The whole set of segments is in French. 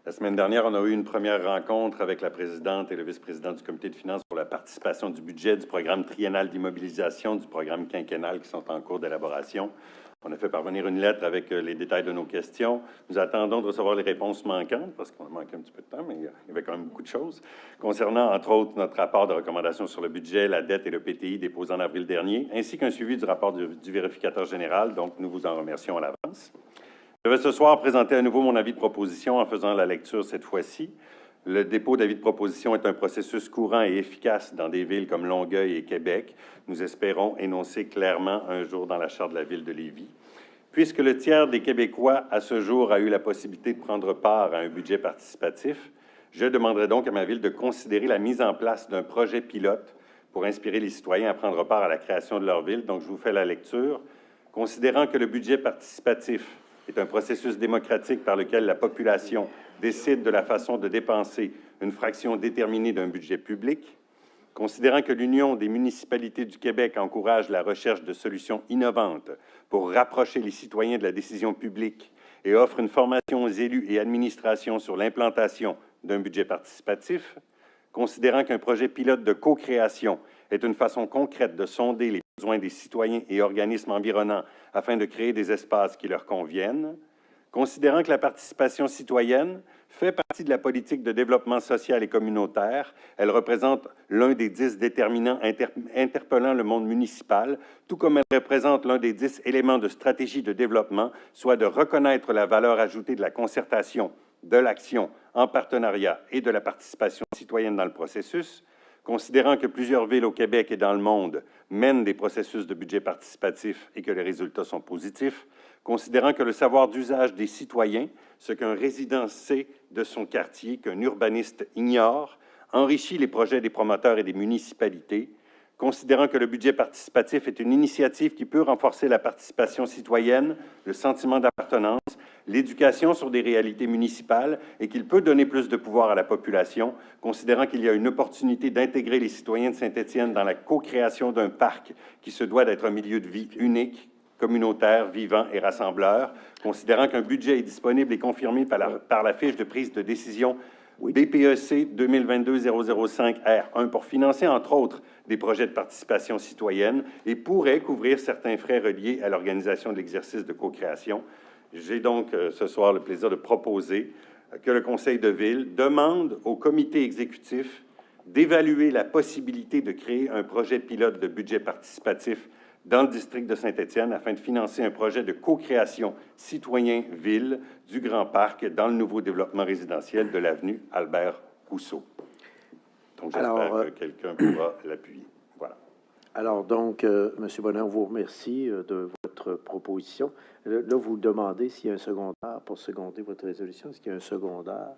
La semaine dernière, on a eu une première rencontre avec la présidente et le vice-président du comité de finances pour la participation du budget du programme triennal d'immobilisation, du programme quinquennal qui sont en cours d'élaboration. On a fait parvenir une lettre avec les détails de nos questions. Nous attendons de recevoir les réponses manquantes, parce qu'on a manqué un petit peu de temps, mais il y avait quand même beaucoup de choses. Concernant, entre autres, notre rapport de recommandation sur le budget, la dette et le PTI déposé en avril dernier, ainsi qu'un suivi du rapport du vérificateur général. Donc, nous vous en remercions à l'avance. Je vais ce soir présenter à nouveau mon avis de proposition en faisant la lecture cette fois-ci. Le dépôt d'avis de proposition est un processus courant et efficace dans des villes comme Longueuil et Québec. Nous espérons énoncer clairement un jour dans la Charte de la ville de Lévis. Puisque le tiers des Québécois, à ce jour, a eu la possibilité de prendre part à un budget participatif, je demanderai donc à ma ville de considérer la mise en place d'un projet pilote pour inspirer les citoyens à prendre part à la création de leur ville. Donc, je vous fais la lecture. Considérant que le budget participatif est un processus démocratique par lequel la population décide de la façon de dépenser une fraction déterminée d'un budget public, considérant que l'Union des municipalités du Québec encourage la recherche de solutions innovantes pour rapprocher les citoyens de la décision publique et offre une formation aux élus et administrations sur l'implantation d'un budget participatif, considérant qu'un projet pilote de co-création est une façon concrète de sonder les besoins des citoyens et organismes environnants afin de créer des espaces qui leur conviennent, considérant que la participation citoyenne fait partie de la politique de développement social et communautaire, elle représente l'un des 10 déterminants interpellant le monde municipal, tout comme elle représente l'un des 10 éléments de stratégie de développement, soit de reconnaître la valeur ajoutée de la concertation, de l'action en partenariat et de la participation citoyenne dans le processus, considérant que plusieurs villes au Québec et dans le monde mènent des processus de budget participatif et que les résultats sont positifs, considérant que le savoir d'usage des citoyens, ce qu'un résident sait de son quartier, qu'un urbaniste ignore, enrichit les projets des promoteurs et des municipalités, considérant que le budget participatif est une initiative qui peut renforcer la participation citoyenne, le sentiment d'appartenance, l'éducation sur des réalités municipales et qu'il peut donner plus de pouvoir à la population, considérant qu'il y a une opportunité d'intégrer les citoyens de Saint-Étienne dans la co-création d'un parc qui se doit d'être un milieu de vie unique, communautaire, vivant et rassembleur, considérant qu'un budget est disponible et confirmé par la fiche de prise de décision BPEC 2022-005-R1 pour financer, entre autres, des projets de participation citoyenne et pourrait couvrir certains frais reliés à l'organisation de l'exercice de co-création. J'ai donc ce soir le plaisir de proposer que le Conseil de ville demande au comité exécutif d'évaluer la possibilité de créer un projet pilote de budget participatif dans le district de Saint-Étienne afin de financer un projet de co-création citoyen-ville du Grand Parc dans le nouveau développement résidentiel de l'avenue Albert-Rousseau. Donc, j'espère que quelqu'un pourra l'appuyer. Voilà. Alors, donc, M. Bonheur, vous remercie de votre proposition. Là, vous demandez s'il y a un secondaire pour seconder votre résolution. Est-ce qu'il y a un secondaire?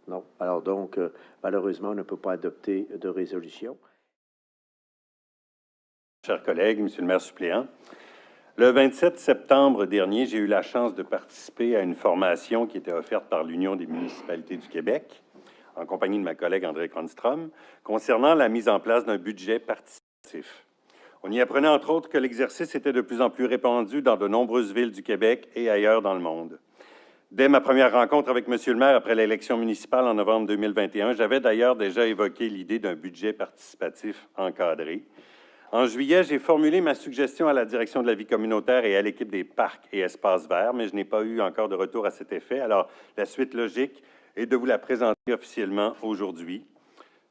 Non. Alors, donc, malheureusement, on ne peut pas adopter de résolution. Chers collègues, Monsieur le maire suppléant, le 27 septembre dernier, j'ai eu la chance de participer à une formation qui était offerte par l'Union des municipalités du Québec, en compagnie de ma collègue André Cronstrom, concernant la mise en place d'un budget participatif. On y apprenait entre autres que l'exercice était de plus en plus répandu dans de nombreuses villes du Québec et ailleurs dans le monde. Dès ma première rencontre avec M. le maire après l'élection municipale en novembre 2021, j'avais d'ailleurs déjà évoqué l'idée d'un budget participatif encadré. En juillet, j'ai formulé ma suggestion à la direction de la vie communautaire et à l'équipe des parcs et espaces verts, mais je n'ai pas eu encore de retour à cet effet. Alors, la suite logique est de vous la présenter officiellement aujourd'hui.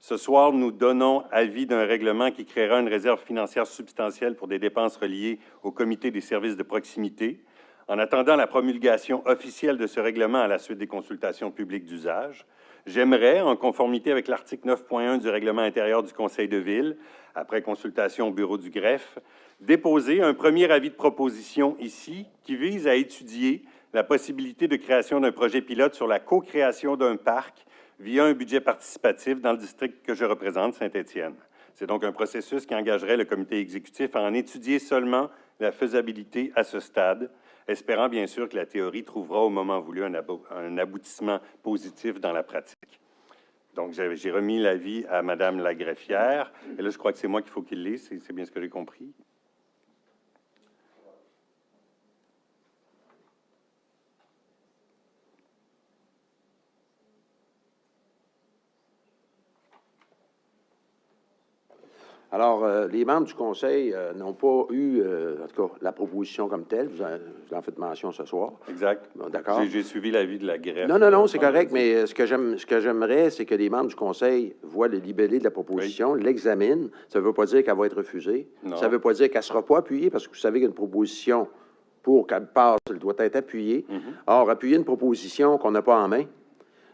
Ce soir, nous donnons avis d'un règlement qui créera une réserve financière substantielle pour des dépenses reliées au comité des services de proximité. En attendant la promulgation officielle de ce règlement à la suite des consultations publiques d'usage, j'aimerais, en conformité avec l'article 9.1 du règlement intérieur du Conseil de ville, après consultation au bureau du greffe, déposer un premier avis de proposition ici qui vise à étudier la possibilité de création d'un projet pilote sur la co-création d'un parc via un budget participatif dans le district que je représente, Saint-Étienne. C'est donc un processus qui engagerait le comité exécutif à en étudier seulement la faisabilité à ce stade, espérant bien sûr que la théorie trouvera au moment voulu un aboutissement positif dans la pratique. Donc, j'ai remis l'avis à Mme la greffière. Et là, je crois que c'est moi qu'il faut qu'il lise. C'est bien ce que j'ai compris. Alors, les membres du Conseil n'ont pas eu, en tout cas, la proposition comme telle. Vous en faites mention ce soir. Exact. Bon, d'accord. J'ai suivi l'avis de la greffe. Non, c'est correct, mais ce que j'aimerais, c'est que les membres du Conseil voient le libellé de la proposition, l'examinent. Ça ne veut pas dire qu'elle va être refusée. Non. Ça ne veut pas dire qu'elle ne sera pas appuyée, parce que vous savez qu'une proposition, pour qu'elle passe, elle doit être appuyée. Or, appuyer une proposition qu'on n'a pas en main,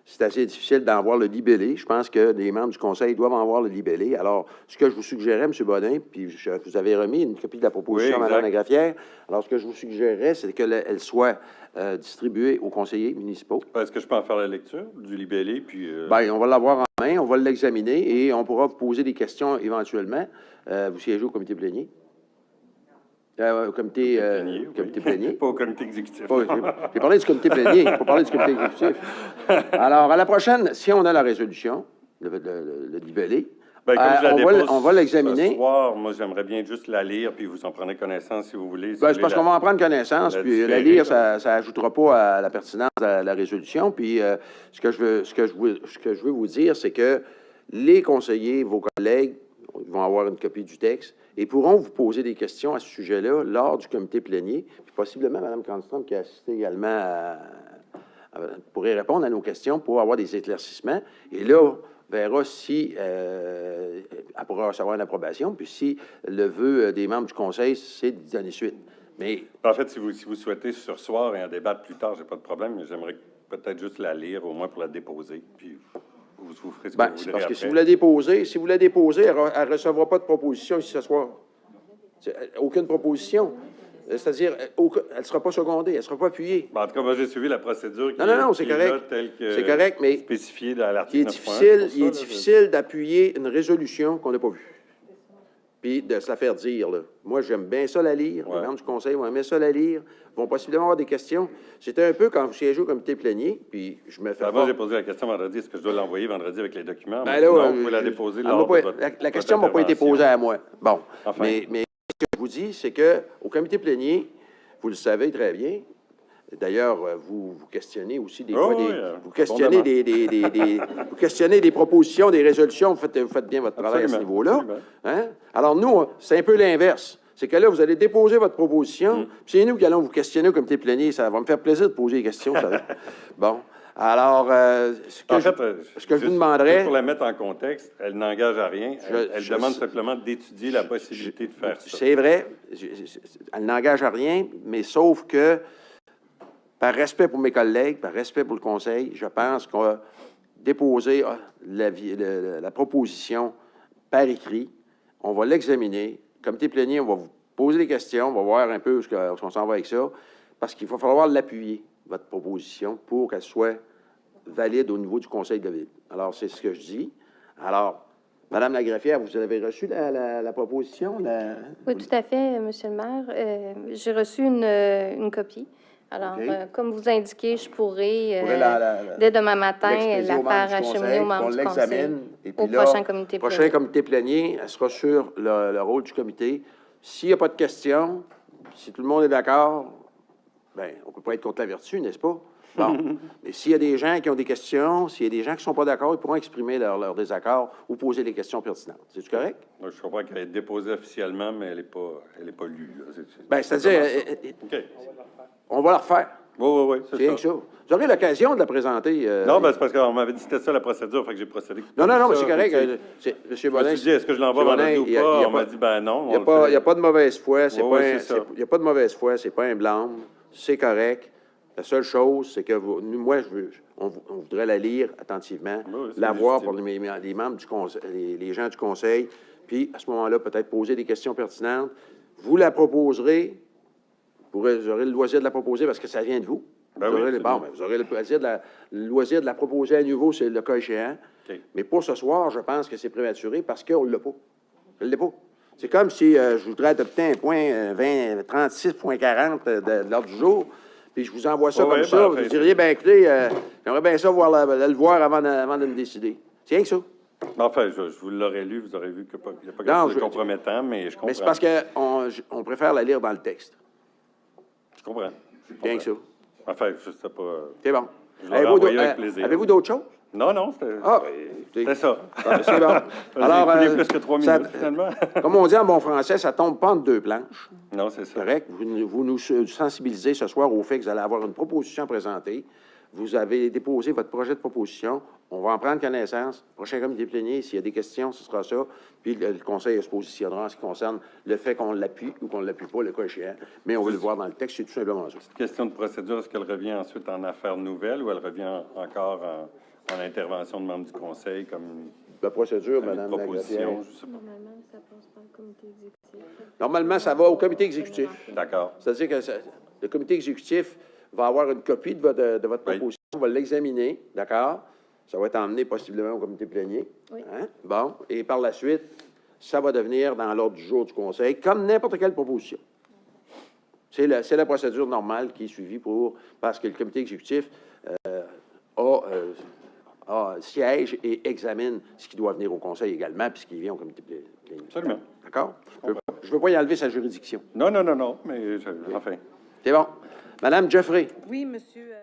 c'est assez difficile d'en voir le libellé. Je pense que les membres du Conseil doivent en voir le libellé. Alors, ce que je vous suggérais, M. Bodin, puis vous avez remis une copie de la proposition à Mme Lagraffière. Alors, ce que je vous suggérerais, c'est qu'elle soit distribuée aux conseillers municipaux. Est-ce que je peux en faire la lecture du libellé? Puis, Bien, on va l'avoir en main, on va l'examiner et on pourra vous poser des questions éventuellement. Vous siégez au comité plénier. Au comité plénier. Pas au comité exécutif. J'ai parlé du comité plénier, il faut parler du comité exécutif. Alors, à la prochaine, si on a la résolution, le libellé, Ben, comme on va l'examiner. Ce soir, moi, j'aimerais bien juste la lire, puis vous en prenez connaissance si vous voulez. Ben, c'est parce qu'on va en prendre connaissance, puis la lire, ça n'ajoutera pas à la pertinence de la résolution. Puis ce que je veux vous dire, c'est que les conseillers, vos collègues, vont avoir une copie du texte et pourront vous poser des questions à ce sujet-là lors du comité plénier. Puis possiblement, Mme Canstrom, qui a assisté également pourrait répondre à nos questions pour avoir des éclaircissements. Et là, verra si elle pourra recevoir une approbation, puis si le vœu des membres du Conseil, c'est d'y donner suite. Mais en fait, si vous souhaitez ce soir et en débattre plus tard, j'ai pas de problème, mais j'aimerais peut-être juste la lire, au moins pour la déposer, puis vous ferez ce que vous voudrez parce que après. si vous la déposez, elle ne recevra pas de proposition ici ce soir. Aucune proposition. C'est-à-dire, elle ne sera pas secondée, elle ne sera pas appuyée. En tout cas, moi, j'ai suivi la procédure qui c'est correct. Là, telle que c'est correct, mais spécifiée dans l'article 9.1. Il est difficile d'appuyer une résolution qu'on n'a pas vue. Puis de se la faire dire, là. Moi, j'aime bien ça la lire. Les membres du Conseil vont aimer ça la lire, vont possiblement avoir des questions. C'était un peu quand vous siégez au comité plénier, puis je me fais... Moi, j'ai posé la question vendredi, est-ce que je dois l'envoyer vendredi avec les documents? Ben là, non, vous pouvez la déposer lors de votre la question ne m'a pas été posée à moi. Bon, enfin. mais ce que je vous dis, c'est qu'au comité plénier, vous le savez très bien, d'ailleurs, vous questionnez aussi des fois vous questionnez vous questionnez des propositions, des résolutions, vous faites bien votre travail à ce niveau-là. Hein? Alors nous, c'est un peu l'inverse. C'est que là, vous allez déposer votre proposition, puis c'est nous qui allons vous questionner au comité plénier. Ça va me faire plaisir de poser des questions, vous savez. Bon. Alors, ce que je vous demanderais... Pour la mettre en contexte, elle n'engage à rien. Elle demande simplement d'étudier la possibilité de faire ça. C'est vrai. Elle n'engage à rien, mais sauf que, par respect pour mes collègues, par respect pour le Conseil, je pense qu'on va déposer la proposition par écrit. On va l'examiner. Comité plénier, on va vous poser des questions. On va voir un peu ce qu'on s'en va avec ça. Parce qu'il va falloir l'appuyer, votre proposition, pour qu'elle soit valide au niveau du Conseil de la Ville. Alors, c'est ce que je dis. Alors, Madame Lagraffière, vous avez reçu la proposition? Oui, tout à fait, Monsieur le maire. J'ai reçu une copie. Alors, comme vous indiquez, je pourrais, dès demain matin, la faire acheminer aux membres du Conseil, au prochain comité plénier. Prochain comité plénier, elle sera sur le rôle du comité. S'il n'y a pas de questions, si tout le monde est d'accord, bien, on ne peut pas être contre la vertu, n'est-ce pas? Bon. Mais s'il y a des gens qui ont des questions, s'il y a des gens qui ne sont pas d'accord, ils pourront exprimer leur désaccord ou poser des questions pertinentes. C'est-tu correct? Moi, je comprends qu'elle est déposée officiellement, mais elle n'est pas lue. Bien, c'est-à-dire, on va la refaire. Oui, c'est rien que ça. Vous aurez l'occasion de la présenter. Non, ben, c'est parce qu'on m'avait dit que c'était ça la procédure, fait que j'ai procédé. Non, mais c'est correct. M. Bodin, dit, est-ce que je l'envoie vendredi ou pas? On m'a dit, ben non. Il n'y a pas de mauvaise foi. Il n'y a pas de mauvaise foi. C'est pas un blâme. C'est correct. La seule chose, c'est que moi, on voudrait la lire attentivement, la voir pour les membres du Conseil, les gens du Conseil, puis à ce moment-là, peut-être poser des questions pertinentes. Vous la proposerez, vous aurez le loisir de la proposer parce que ça vient de vous. Vous aurez le loisir de la proposer à nouveau, c'est le cas échéant. Okay. Mais pour ce soir, je pense que c'est prématuré parce qu'on ne l'a pas. Je ne l'ai pas. C'est comme si je voudrais adopter un point 36.40 de l'ordre du jour. Puis je vous envoie ça comme ça, vous diriez, bien, écoutez, j'aimerais bien ça le voir avant de me décider. C'est rien que ça. Enfin, je vous l'aurais lu, vous aurez vu qu'il n'y a pas quelque chose de compromettant, mais je comprends. Mais c'est parce qu'on préfère la lire dans le texte. Je comprends. Rien que ça. Enfin, je sais pas... C'est bon. Je l'aurais envoyé avec plaisir. Avez-vous d'autres choses? Non, non, c'était ça. C'est bon. Alors, plus que 3 minutes, finalement. Comme on dit en bon français, ça tombe pas entre deux planches. Non, c'est ça. Correct. Vous nous sensibilisez ce soir au fait que vous allez avoir une proposition à présenter. Vous avez déposé votre projet de proposition. On va en prendre connaissance. Prochain comité plénier, s'il y a des questions, ce sera ça. Puis le conseil se positionnera en ce qui concerne le fait qu'on l'appuie ou qu'on ne l'appuie pas, le cas échéant. Mais on veut le voir dans le texte, c'est tout simplement ça. Cette question de procédure, est-ce qu'elle revient ensuite en affaires nouvelles ou elle revient encore en intervention de membres du conseil comme la procédure, Mme proposition? Normalement, ça passe par le comité exécutif. Normalement, ça va au comité exécutif. D'accord. C'est-à-dire que le comité exécutif va avoir une copie de votre proposition, on va l'examiner, d'accord? Ça va être emmené possiblement au comité plénier. Oui. Hein? Bon, et par la suite, ça va devenir dans l'ordre du jour du conseil, comme n'importe quelle proposition. C'est la procédure normale qui est suivie parce que le comité exécutif siège et examine ce qui doit venir au conseil également, puis ce qui vient au comité plénier. Absolument. D'accord? Je ne veux pas y enlever sa juridiction. Non, mais enfin. C'est bon. Madame Jeffrey. Oui, monsieur.